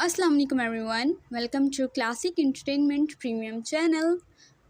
Assalamu alaikum everyone. Welcome to Classic Entertainment Premium Channel.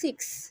6।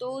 2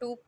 2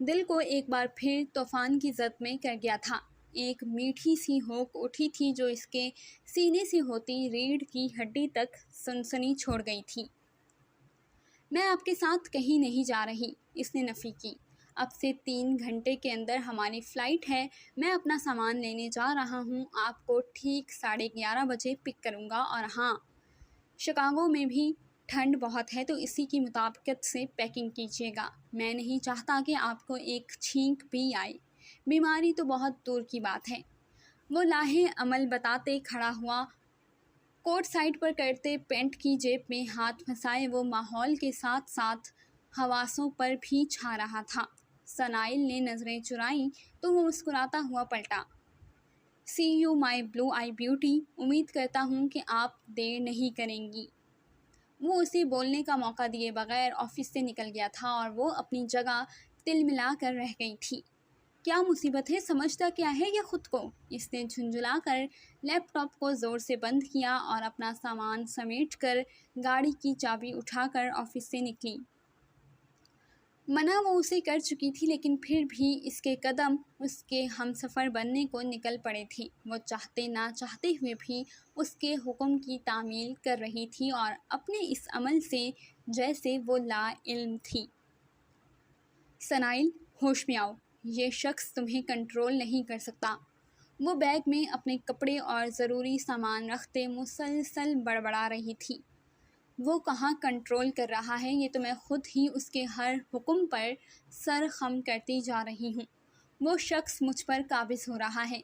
دل کو ایک بار پھر طوفان کی زد میں کر گیا تھا۔ ایک میٹھی سی ہوک اٹھی تھی جو اس کے سینے سے ہوتی ریڑھ کی ہڈی تک سنسنی چھوڑ گئی تھی۔ میں آپ کے ساتھ کہیں نہیں جا رہی، اس نے نفی کی۔ اب سے 3 گھنٹے کے اندر ہماری فلائٹ ہے، میں اپنا سامان لینے جا رہا ہوں، آپ کو ٹھیک 11:30 بجے پک کروں گا، اور ہاں، شکاگو میں بھی ٹھنڈ بہت ہے تو اسی کی مطابقت سے پیکنگ کیجیے گا۔ میں نہیں چاہتا کہ آپ کو ایک چھینک بھی آئے۔ بیماری تو بہت دور کی بات ہے۔ وہ لاہے عمل بتاتے کھڑا ہوا، کوٹ سائڈ پر کرتے پینٹ کی جیب میں ہاتھ پھنسائے وہ ماحول کے ساتھ ساتھ حواسوں پر بھی چھا رہا تھا۔ سنائل نے نظریں چرائیں تو وہ مسکراتا ہوا پلٹا۔ سی you my blue I beauty, امید کرتا ہوں کہ آپ دیر نہیں کریں گی۔ وہ اسے بولنے کا موقع دیے بغیر آفس سے نکل گیا تھا اور وہ اپنی جگہ تل ملا کر رہ گئی تھی۔ کیا مصیبت ہے، سمجھتا کیا ہے یہ خود کو؟ اس نے جھنجھلا کر لیپ ٹاپ کو زور سے بند کیا اور اپنا سامان سمیٹ کر گاڑی کی چابی اٹھا کر آفس سے نکلی۔ منع وہ اسے کر چکی تھی، لیکن پھر بھی اس کے قدم اس کے ہمسفر بننے کو نکل پڑے تھے۔ وہ چاہتے نہ چاہتے ہوئے بھی اس کے حکم کی تعمیل کر رہی تھی اور اپنے اس عمل سے جیسے وہ لا علم تھی۔ سنائل، ہوش میں آؤ، یہ شخص تمہیں کنٹرول نہیں کر سکتا۔ وہ بیگ میں اپنے کپڑے اور ضروری سامان رکھتے مسلسل بڑبڑا رہی تھی۔ وہ کہاں کنٹرول کر رہا ہے، یہ تو میں خود ہی اس کے ہر حکم پر سر خم کرتی جا رہی ہوں۔ وہ شخص مجھ پر قابض ہو رہا ہے۔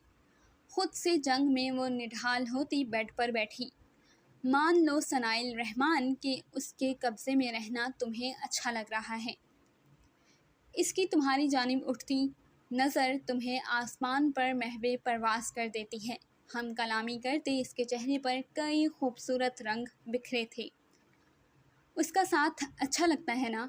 خود سے جنگ میں وہ نڈھال ہوتی بیڈ پر بیٹھی۔ مان لو سنائل رحمان کہ اس کے قبضے میں رہنا تمہیں اچھا لگ رہا ہے۔ اس کی تمہاری جانب اٹھتی نظر تمہیں آسمان پر محو پرواز کر دیتی ہے۔ ہم کلامی کرتے اس کے چہرے پر کئی خوبصورت رنگ بکھرے تھے۔ اس کا ساتھ اچھا لگتا ہے نا؟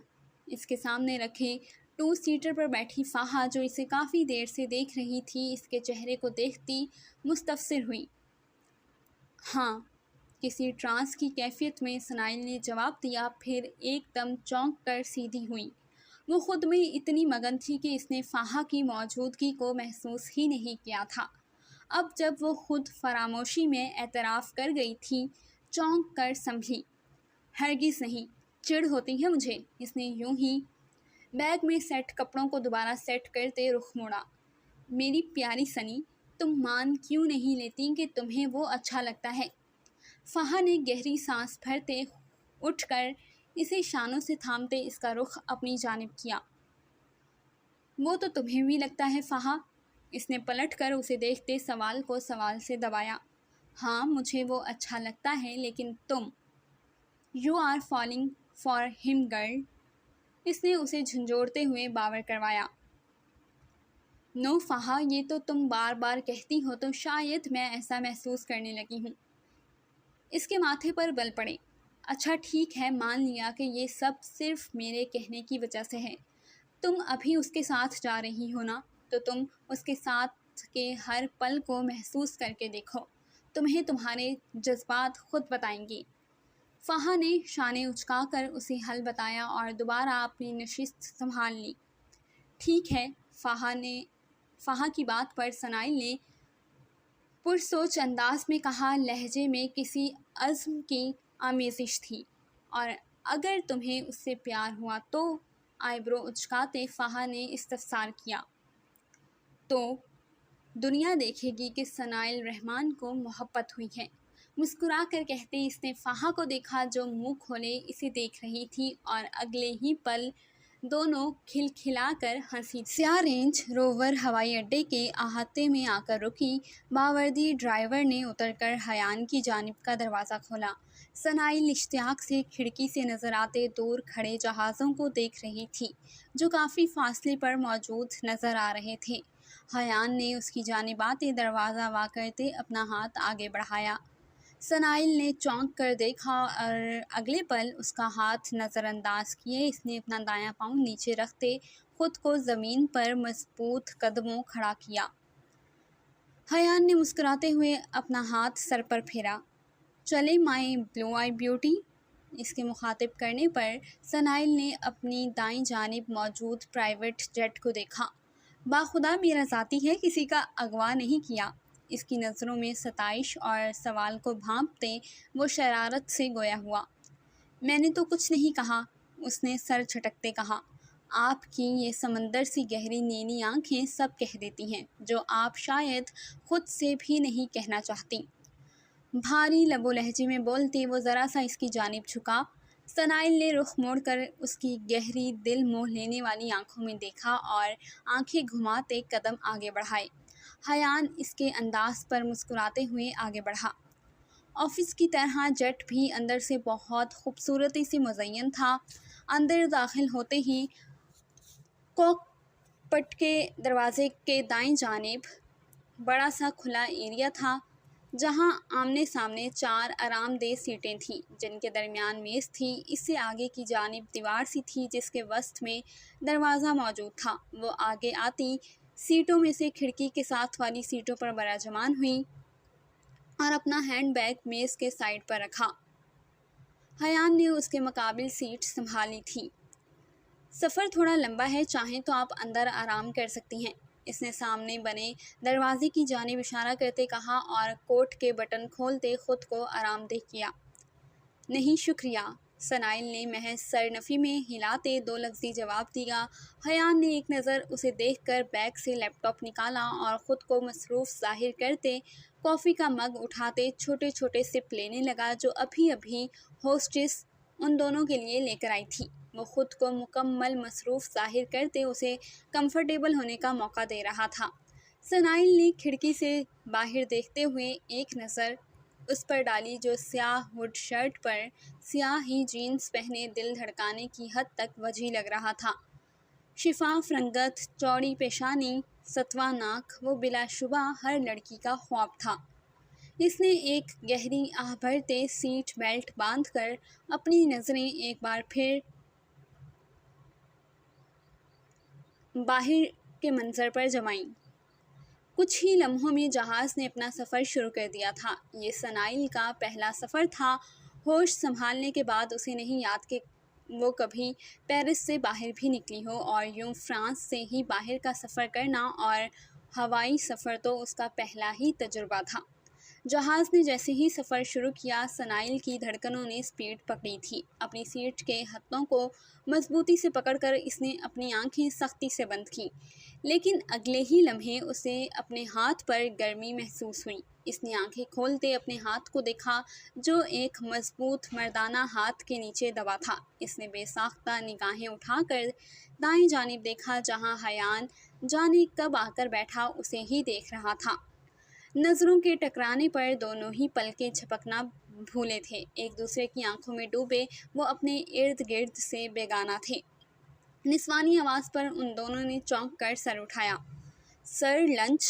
اس کے سامنے رکھے 2 سیٹر پر بیٹھی فاحہ جو اسے کافی دیر سے دیکھ رہی تھی، اس کے چہرے کو دیکھتی مستفسر ہوئی۔ ہاں، کسی ٹرانس کی کیفیت میں سنائل نے جواب دیا، پھر ایک دم چونک کر سیدھی ہوئی۔ وہ خود میں اتنی مگن تھی کہ اس نے فاحہ کی موجودگی کو محسوس ہی نہیں کیا تھا۔ اب جب وہ خود فراموشی میں اعتراف کر گئی تھی، چونک کر سنبھلی۔ ہرگز نہیں، چڑ ہوتی ہے مجھے، اس نے یوں ہی بیگ میں سیٹ کپڑوں کو دوبارہ سیٹ کرتے رخ موڑا۔ میری پیاری سنی، تم مان کیوں نہیں لیتی کہ تمہیں وہ اچھا لگتا ہے؟ فاحہ نے گہری سانس بھرتے اٹھ کر اسے شانوں سے تھامتے اس کا رخ اپنی جانب کیا۔ وہ تو تمہیں بھی لگتا ہے فاحہ؟ اس نے پلٹ کر اسے دیکھتے سوال کو سوال سے دبایا۔ ہاں، مجھے وہ اچھا لگتا ہے، لیکن تم یو آر فالنگ فار ہم گرل، اس نے اسے جھنجھوڑتے ہوئے باور کروایا۔ نو فاحہ، یہ تو تم بار بار کہتی ہو تو شاید میں ایسا محسوس کرنے لگی ہوں۔ اس کے ماتھے پر بل پڑے۔ اچھا ٹھیک ہے، مان لیا کہ یہ سب صرف میرے کہنے کی وجہ سے ہے۔ تم ابھی اس کے ساتھ جا رہی ہو نا، تو تم اس کے ساتھ کے ہر پل کو محسوس کر کے دیکھو، تمہیں تمہارے جذبات خود بتائیں گے۔ فاحہ نے شانے اچکا کر اسے حل بتایا اور دوبارہ اپنی نشست سنبھال لی۔ ٹھیک ہے، فاحہ کی بات پر سنائل نے پرسوچ انداز میں کہا، لہجے میں کسی عزم کی آمیزش تھی۔ اور اگر تمہیں اس سے پیار ہوا تو؟ آئی برو اچکاتے فاحہ نے استفسار کیا۔ تو دنیا دیکھے گی کہ سنائل رحمان کو محبت ہوئی ہے، مسکرا کر کہتے اس نے فاحہ کو دیکھا جو منہ کھولے اسے دیکھ رہی تھی، اور اگلے ہی پل دونوں کھلکھلا کر ہنسی۔ سیاہ رینج روور ہوائی اڈے کے احاطے میں آ کر رکی۔ باوردی ڈرائیور نے اتر کر حیان کی جانب کا دروازہ کھولا۔ سنائل اشتیاق سے کھڑکی سے نظر آتے دور کھڑے جہازوں کو دیکھ رہی تھی جو کافی فاصلے پر موجود نظر آ رہے تھے۔ حیان نے اس کی جانب آتے دروازہ وا کرتے اپنا ہاتھ آگے بڑھایا۔ سنائل نے چونک کر دیکھا اور اگلے پل اس کا ہاتھ نظر انداز کیے اس نے اپنا دایاں پاؤں نیچے رکھتے خود کو زمین پر مضبوط قدموں کھڑا کیا۔ حیان نے مسکراتے ہوئے اپنا ہاتھ سر پر پھیرا۔ چلے مائی بلو آئی بیوٹی، اس کے مخاطب کرنے پر سنائل نے اپنی دائیں جانب موجود پرائیویٹ جیٹ کو دیکھا۔ باخدا میرا ذاتی ہے، کسی کا اغوا نہیں کیا۔ اس کی نظروں میں ستائش اور سوال کو بھانپتے وہ شرارت سے گویا ہوا۔ میں نے تو کچھ نہیں کہا، اس نے سر جھٹکتے کہا۔ آپ کی یہ سمندر سی گہری نیلی آنکھیں سب کہہ دیتی ہیں جو آپ شاید خود سے بھی نہیں کہنا چاہتی۔ بھاری لب و لہجے میں بولتے وہ ذرا سا اس کی جانب جھکا۔ سنائل نے رخ موڑ کر اس کی گہری دل موہ لینے والی آنکھوں میں دیکھا اور آنکھیں گھماتے قدم آگے بڑھائے۔ حیان اس کے انداز پر مسکراتے ہوئے آگے بڑھا۔ آفس کی طرح جیٹ بھی اندر سے بہت خوبصورتی سے مزین تھا۔ اندر داخل ہوتے ہی کوک پٹ کے دروازے کے دائیں جانب بڑا سا کھلا ایریا تھا جہاں آمنے سامنے 4 آرام دہ سیٹیں تھیں جن کے درمیان میز تھی۔ اس سے آگے کی جانب دیوار سی تھی جس کے وسط میں دروازہ موجود تھا۔ وہ آگے آتی سیٹوں میں سے کھڑکی کے ساتھ والی سیٹوں پر براجمان ہوئی اور اپنا ہینڈ بیگ میز کے سائڈ پر رکھا۔ حیان نے اس کے مقابل سیٹ سنبھالی تھی۔ سفر تھوڑا لمبا ہے، چاہیں تو آپ اندر آرام کر سکتی ہیں، اس نے سامنے بنے دروازے کی جانب اشارہ کرتے کہا اور کوٹ کے بٹن کھولتے خود کو آرام دہ کیا۔ نہیں شکریہ، سنائل نے محض سر نفی میں ہلاتے 2 لفظی جواب دیا۔ حیان نے ایک نظر اسے دیکھ کر بیگ سے لیپ ٹاپ نکالا اور خود کو مصروف ظاہر کرتے کافی کا مگ اٹھاتے چھوٹے چھوٹے سپ لینے لگا جو ابھی ابھی ہوسٹس ان دونوں کے لیے لے کر آئی تھی۔ وہ خود کو مکمل مصروف ظاہر کرتے اسے کمفرٹیبل ہونے کا موقع دے رہا تھا۔ سنائل نے کھڑکی سے باہر دیکھتے ہوئے ایک نظر اس پر ڈالی جو سیاہ ہوڈ شرٹ پر سیاہ ہی جینز پہنے دل دھڑکانے کی حد تک وجیح لگ رہا تھا۔ شفاف رنگت، چوڑی پیشانی، ستواں ناک، وہ بلا شبہ ہر لڑکی کا خواب تھا۔ اس نے ایک گہری آہ بھرتے سیٹ بیلٹ باندھ کر اپنی نظریں ایک بار پھر باہر کے منظر پر جمائیں۔ کچھ ہی لمحوں میں جہاز نے اپنا سفر شروع کر دیا تھا۔ یہ سنائل کا پہلا سفر تھا۔ ہوش سنبھالنے کے بعد اسے نہیں یاد کہ وہ کبھی پیرس سے باہر بھی نکلی ہو، اور یوں فرانس سے ہی باہر کا سفر کرنا اور ہوائی سفر تو اس کا پہلا ہی تجربہ تھا۔ جہاز نے جیسے ہی سفر شروع کیا، سنائل کی دھڑکنوں نے سپیڈ پکڑی تھی۔ اپنی سیٹ کے ہتھوں کو مضبوطی سے پکڑ کر اس نے اپنی آنکھیں سختی سے بند کیں، لیکن اگلے ہی لمحے اسے اپنے ہاتھ پر گرمی محسوس ہوئی۔ اس نے آنکھیں کھولتے اپنے ہاتھ کو دیکھا جو ایک مضبوط مردانہ ہاتھ کے نیچے دبا تھا۔ اس نے بے ساختہ نگاہیں اٹھا کر دائیں جانب دیکھا جہاں حیان جانے کب آ کر بیٹھا اسے ہی دیکھ رہا تھا۔ نظروں کے ٹکرانے پر دونوں ہی پلکیں جھپکنا بھولے تھے، ایک دوسرے کی آنکھوں میں ڈوبے وہ اپنے ارد گرد سے بیگانہ تھے۔ نسوانی آواز پر ان دونوں نے چونک کر سر اٹھایا۔ Sir lunch?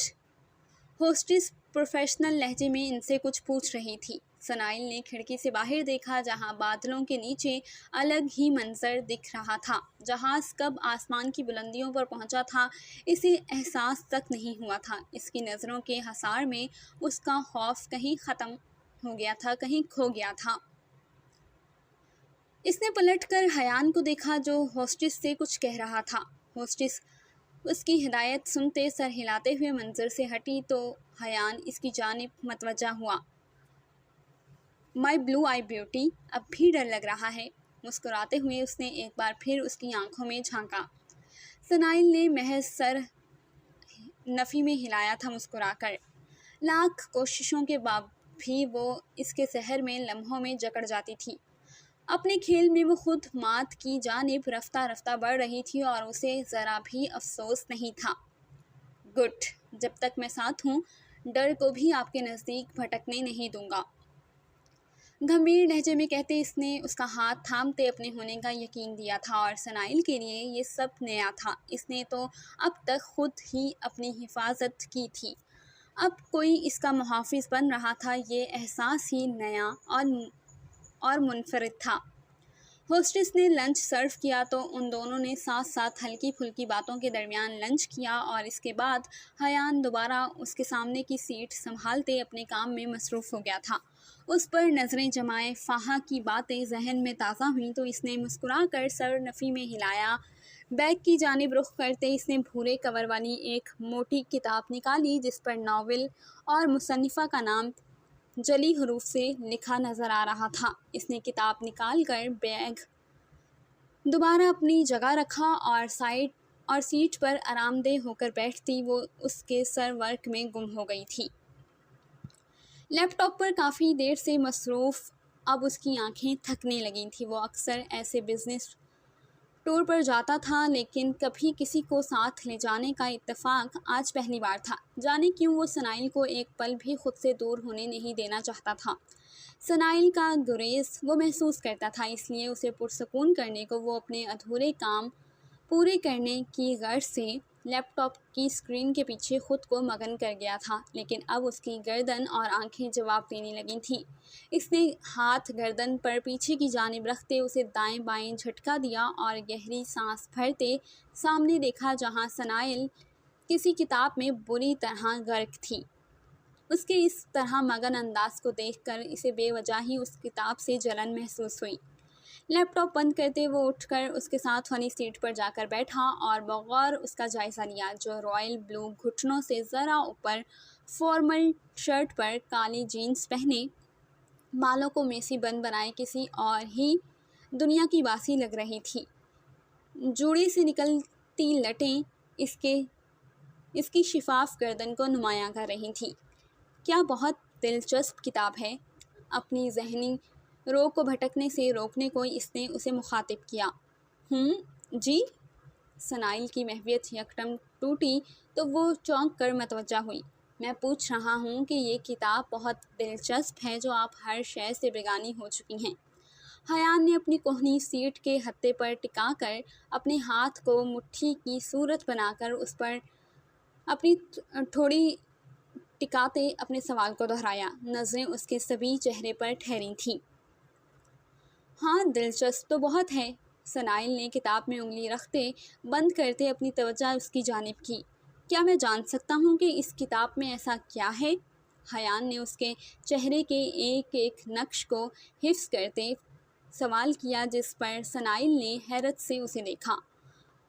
ہوسٹس پروفیشنل لہجے میں ان سے کچھ پوچھ رہی تھی۔ سنائل نے کھڑکی سے باہر دیکھا جہاں بادلوں کے نیچے الگ ہی منظر دکھ رہا تھا۔ جہاز کب آسمان کی بلندیوں پر پہنچا تھا اسے احساس تک نہیں ہوا تھا۔ اس کی نظروں کے حصار میں اس کا خوف کہیں ختم ہو گیا تھا، کہیں کھو گیا تھا۔ اس نے پلٹ کر حیان کو دیکھا جو ہوسٹس سے کچھ کہہ رہا تھا۔ ہوسٹس اس کی ہدایت سنتے سر ہلاتے ہوئے منظر سے ہٹی تو حیان اس کی جانب متوجہ ہوا۔ مائی بلو آئی بیوٹی، اب بھی ڈر لگ رہا ہے؟ مسکراتے ہوئے اس نے ایک بار پھر اس کی آنکھوں میں جھانکا۔ سنائل نے محض سر نفی میں ہلایا تھا مسکرا کر۔ لاکھ کوششوں کے بعد بھی وہ اس کے زہر میں لمحوں میں جکڑ جاتی تھی۔ اپنے کھیل میں وہ خود مات کی جانب رفتہ رفتہ بڑھ رہی تھی اور اسے ذرا بھی افسوس نہیں تھا۔ گڈ، جب تک میں ساتھ ہوں ڈر کو بھی آپ کے نزدیک بھٹکنے نہیں دوں گا، گھمبیر لہجے میں کہتے اس نے اس کا ہاتھ تھامتے اپنے ہونے کا یقین دیا تھا، اور سنائل کے لیے یہ سب نیا تھا۔ اس نے تو اب تک خود ہی اپنی حفاظت کی تھی، اب کوئی اس کا محافظ بن رہا تھا۔ یہ احساس ہی نیا اور منفرد تھا۔ ہوسٹس نے لنچ سرو کیا تو ان دونوں نے ساتھ ساتھ ہلکی پھلکی باتوں کے درمیان لنچ کیا، اور اس کے بعد حیان دوبارہ اس کے سامنے کی سیٹ سنبھالتے اپنے کام میں مصروف ہو گیا تھا۔ اس پر نظریں جمائے فہا کی باتیں ذہن میں تازہ ہوئیں تو اس نے مسکرا کر سر نفی میں ہلایا۔ بیگ کی جانب رخ کرتے اس نے بھورے کور والی ایک موٹی کتاب نکالی جس پر ناول اور مصنفہ کا نام جلی حروف سے لکھا نظر آ رہا تھا۔ اس نے کتاب نکال کر بیگ دوبارہ اپنی جگہ رکھا اور سیٹ پر آرام دہ ہو کر بیٹھتی وہ اس کے سر ورک میں گم ہو گئی تھی۔ لیپ ٹاپ پر کافی دیر سے مصروف اب اس کی آنکھیں تھکنے لگی تھیں۔ وہ اکثر ایسے بزنس ٹور پر جاتا تھا لیکن کبھی کسی کو ساتھ لے جانے کا اتفاق آج پہلی بار تھا۔ جانے کیوں وہ سنائل کو ایک پل بھی خود سے دور ہونے نہیں دینا چاہتا تھا۔ سنائل کا گریز وہ محسوس کرتا تھا، اس لیے اسے پرسکون کرنے کو وہ اپنے ادھورے کام پورے کرنے کی غرض سے لیپ ٹاپ کی اسکرین کے پیچھے خود کو مگن کر گیا تھا، لیکن اب اس کی گردن اور آنکھیں جواب دینے لگی تھیں۔ اس نے ہاتھ گردن پر پیچھے کی جانب رکھتے اسے دائیں بائیں جھٹکا دیا اور گہری سانس بھرتے سامنے دیکھا جہاں سنائل کسی کتاب میں بری طرح غرق تھی۔ اس کے اس طرح مگن انداز کو دیکھ کر اسے بے وجہ ہی اس کتاب سے جلن محسوس ہوئی۔ لیپ ٹاپ بند کرتے وہ اٹھ کر اس کے ساتھ والی سیٹ پر جا کر بیٹھا اور بغور اس کا جائزہ لیا، جو رائل بلو گھٹنوں سے ذرا اوپر فارمل شرٹ پر کالی جینز پہنے بالوں کو میسی بند بنائے کسی اور ہی دنیا کی باسی لگ رہی تھی۔ جوڑے سے نکلتی لٹیں اس کی شفاف گردن کو نمایاں کر رہی تھی۔ کیا بہت دلچسپ کتاب ہے۔ اپنی ذہنی رو کو بھٹکنے سے روکنے کو اس نے اسے مخاطب کیا۔ جی؟ سنائل کی محویت یکدم ٹوٹی تو وہ چونک کر متوجہ ہوئی۔ میں پوچھ رہا ہوں کہ یہ کتاب بہت دلچسپ ہے جو آپ ہر شے سے بیگانی ہو چکی ہیں۔ حیان نے اپنی کہنی سیٹ کے ہتھے پر ٹکا کر اپنے ہاتھ کو مٹھی کی صورت بنا کر اس پر اپنی تھوڑی ٹکاتے اپنے سوال کو دہرایا۔ نظریں اس کے صبی چہرے پر ٹھہری تھیں۔ ہاں، دلچسپ تو بہت ہے۔ سنائل نے کتاب میں انگلی رکھتے بند کرتے اپنی توجہ اس کی جانب کی۔ کیا میں جان سکتا ہوں کہ اس کتاب میں ایسا کیا ہے؟ حیان نے اس کے چہرے کے ایک ایک نقش کو حفظ کرتے سوال کیا جس پر سنائل نے حیرت سے اسے دیکھا۔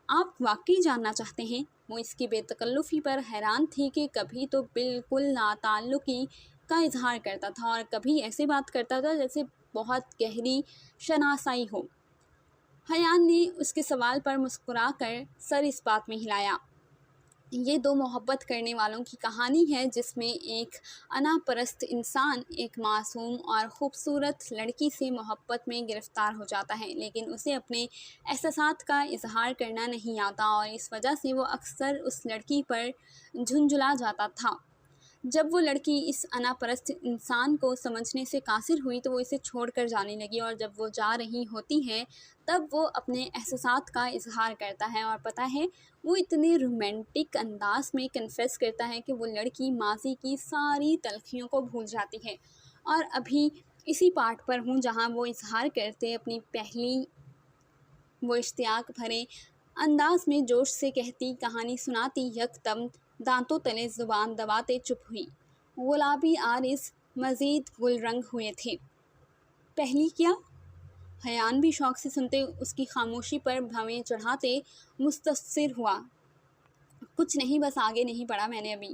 آپ واقعی جاننا چاہتے ہیں؟ وہ اس کی بے تکلفی پر حیران تھی کہ کبھی تو بالکل لاتعلقی کا اظہار کرتا تھا اور کبھی ایسے بات کرتا تھا جیسے بہت گہری شناسائی ہو۔ حیان نے اس کے سوال پر مسکرا کر سر اس بات میں ہلایا۔ یہ دو محبت کرنے والوں کی کہانی ہے جس میں ایک انا پرست انسان ایک معصوم اور خوبصورت لڑکی سے محبت میں گرفتار ہو جاتا ہے، لیکن اسے اپنے احساسات کا اظہار کرنا نہیں آتا اور اس وجہ سے وہ اکثر اس لڑکی پر جھنجھلا جاتا تھا۔ جب وہ لڑکی اس انا پرست انسان کو سمجھنے سے قاصر ہوئی تو وہ اسے چھوڑ کر جانے لگی، اور جب وہ جا رہی ہوتی ہے تب وہ اپنے احساسات کا اظہار کرتا ہے، اور پتہ ہے وہ اتنے رومانٹک انداز میں کنفیس کرتا ہے کہ وہ لڑکی ماضی کی ساری تلخیوں کو بھول جاتی ہے۔ اور ابھی اسی پارٹ پر ہوں جہاں وہ اظہار کرتے اپنی پہلی وہ اشتیاق بھرے انداز میں جوش سے کہتی کہانی سناتی یکدم دانتوں تلے زبان دباتے چپ ہوئی۔ گلابی عارض مزید گل رنگ ہوئے تھے۔ پہلی کیا؟ حیان بھی شوق سے سنتے اس کی خاموشی پر بھویں چڑھاتے مستفسر ہوا۔ کچھ نہیں، بس آگے نہیں پڑھا میں نے ابھی،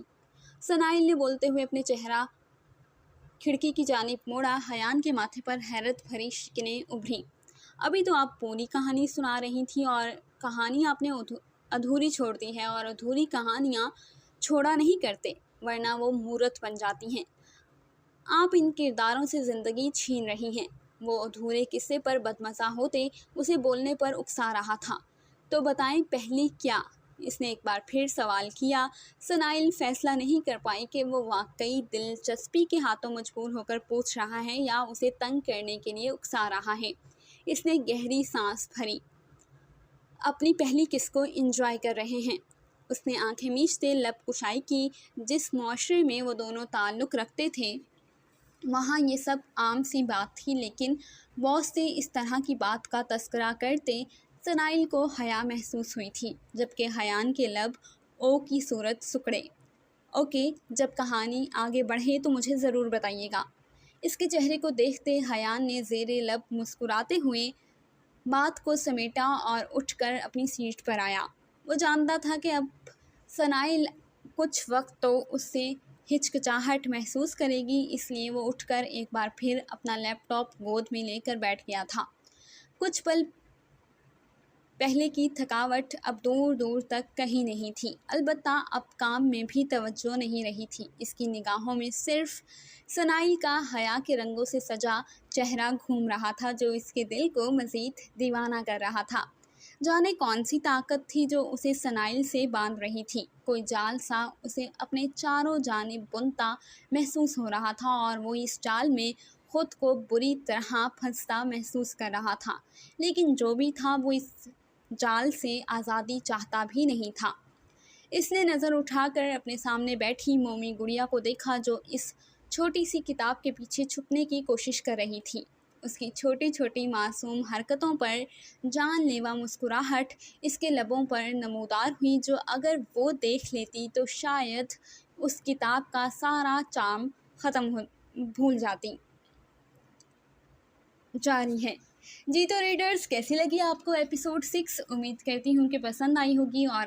سنائل نے بولتے ہوئے اپنے چہرہ کھڑکی کی جانب موڑا۔ حیان کے ماتھے پر حیرت بھری شکنیں ابھری۔ ابھی تو آپ پوری کہانی سنا رہی تھی اور کہانی آپ نے ادھوری چھوڑ دی ہے، اور ادھوری کہانیاں چھوڑا نہیں کرتے ورنہ وہ مورت بن جاتی ہیں۔ آپ ان کرداروں سے زندگی چھین رہی ہیں۔ وہ ادھورے قصے پر بدمزہ ہوتے اسے بولنے پر اکسا رہا تھا۔ تو بتائیں پہلی کیا؟ اس نے ایک بار پھر سوال کیا۔ سنائل فیصلہ نہیں کر پائی کہ وہ واقعی دلچسپی کے ہاتھوں مجبور ہو کر پوچھ رہا ہے یا اسے تنگ کرنے کے لیے اکسا رہا ہے۔ اس نے گہری سانس بھری۔ اپنی پہلی کس کو انجوائے کر رہے ہیں؟ اس نے آنکھیں میچتے لب کشائی کی۔ جس معاشرے میں وہ دونوں تعلق رکھتے تھے وہاں یہ سب عام سی بات تھی، لیکن باس سے اس طرح کی بات کا تذکرہ کرتے سنائل کو حیا محسوس ہوئی تھی، جبکہ حیان کے لب او کی صورت سکڑے۔ اوکے، جب کہانی آگے بڑھے تو مجھے ضرور بتائیے گا۔ اس کے چہرے کو دیکھتے حیان نے زیر لب مسکراتے ہوئے بات کو سمیٹا اور اٹھ کر اپنی سیٹ پر آیا۔ وہ جانتا تھا کہ اب سنائل کچھ وقت تو اس سے ہچکچاہٹ محسوس کرے گی، اس لیے وہ اٹھ کر ایک بار پھر اپنا لیپ ٹاپ گود میں لے کر بیٹھ گیا تھا۔ کچھ پل پہلے کی تھکاوٹ اب دور دور تک کہیں نہیں تھی، البتہ اب کام میں بھی توجہ نہیں رہی تھی۔ اس کی نگاہوں میں صرف سنائل کا حیا کے رنگوں سے سجا چہرہ گھوم رہا تھا، جو اس کے دل کو مزید دیوانہ کر رہا تھا۔ جانے کون سی طاقت تھی جو اسے سنائل سے باندھ رہی تھی، کوئی جال سا اسے اپنے چاروں جانب بنتا محسوس ہو رہا تھا، اور وہ اس جال میں خود کو بری طرح پھنستا محسوس کر رہا تھا، لیکن جو بھی تھا وہ اس جال سے آزادی چاہتا بھی نہیں تھا۔ اس نے نظر اٹھا کر اپنے سامنے بیٹھی مومی گڑیا کو دیکھا، جو اس چھوٹی سی کتاب کے پیچھے چھپنے کی کوشش کر رہی تھی۔ اس کی چھوٹی چھوٹی معصوم حرکتوں پر جان لیوا مسکراہٹ اس کے لبوں پر نمودار ہوئی، جو اگر وہ دیکھ لیتی تو شاید اس کتاب کا سارا چارم بھول جاتی۔ جاری ہے۔ جی تو ریڈرز، کیسی لگی آپ کو ایپیسوڈ 6؟ امید کرتی ہوں کہ پسند آئی ہوگی، اور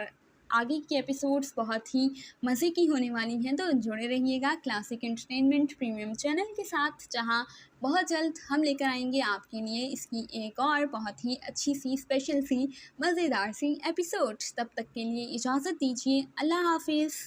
آگے کی ایپیسوڈز بہت ہی مزے کی ہونے والی ہیں، تو جڑے رہیے گا کلاسک انٹرٹینمنٹ پریمیم چینل کے ساتھ، جہاں بہت جلد ہم لے کر آئیں گے آپ کے لیے اس کی ایک اور بہت ہی اچھی سی اسپیشل سی مزیدار سی ایپیسوڈ۔ تب تک کے لیے اجازت دیجیے، اللہ حافظ۔